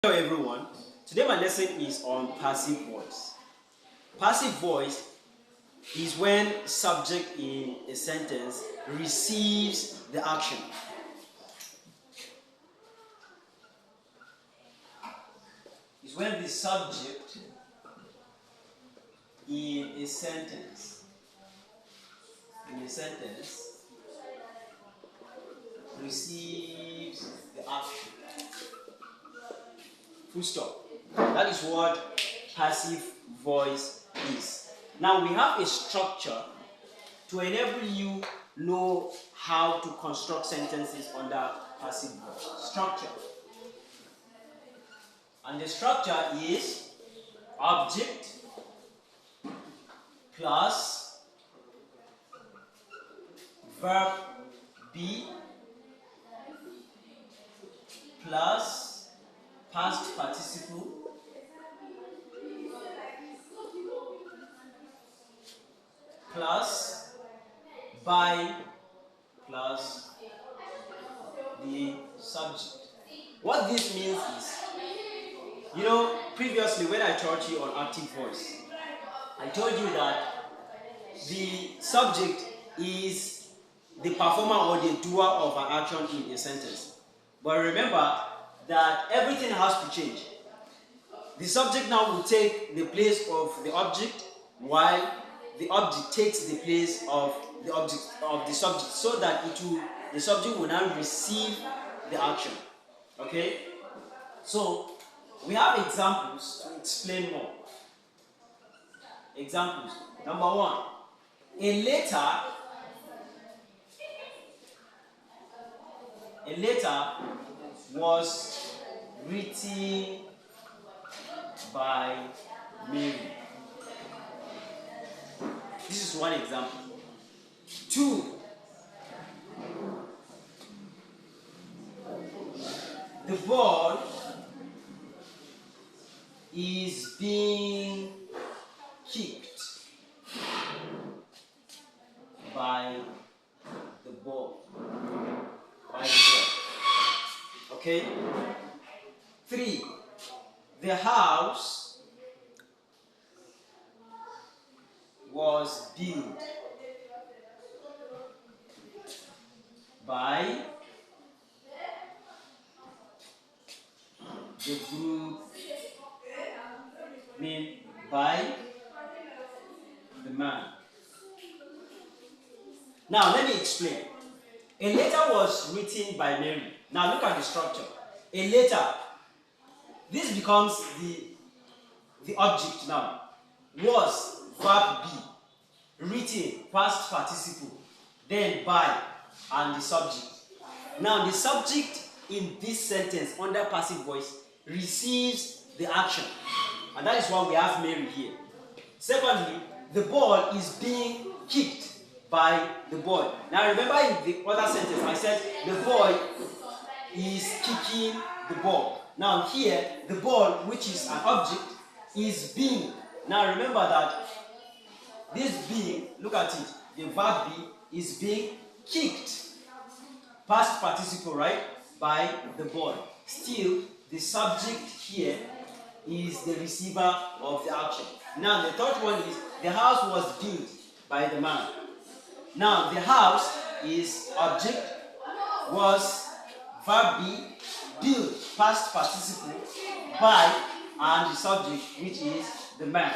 Hello everyone, today my lesson is on passive voice. Passive voice is when subject in a sentence receives the action. Is when the subject in a sentence receives the action. Full stop. That is what passive voice is. Now we have a structure to enable you know how to construct sentences under passive voice. Structure. And the structure is object plus verb be plus past participle plus by plus the subject. What this means is, previously when I taught you on active voice, I told you that the subject is the performer or the doer of an action in a sentence. But remember that everything has to change. The subject now will take the place of the object, while the object takes the place of the subject, so that the subject will now receive the action. Okay? So we have examples to explain more. Examples. Number one, a letter was written by Mary. This is one example. Two, the ball is being kicked by the ball. Okay? Three, the house was built by the group, by the man. Now let me explain. A letter was written by Mary. Now look at the structure. A letter. This becomes the object now. Was, verb be, written, past participle, then by, and the subject. Now the subject in this sentence under passive voice receives the action. And that is why we have Mary here. Secondly, the ball is being kicked by the boy. Now remember in the other sentence I said the boy is kicking the ball. Now here the ball, which is an object, is being. Now remember that this being, look at it, the verb be is being kicked. Past participle, right? By the ball. Still, the subject here is the receiver of the action. Now the third one is the house was built by the man. Now the house is object, was, verb be, built, past participle, by, and the subject, which is the man.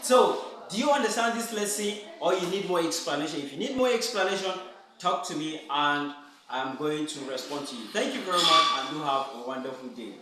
So, do you understand this lesson, or you need more explanation? If you need more explanation, talk to me and I'm going to respond to you. Thank you very much and do have a wonderful day.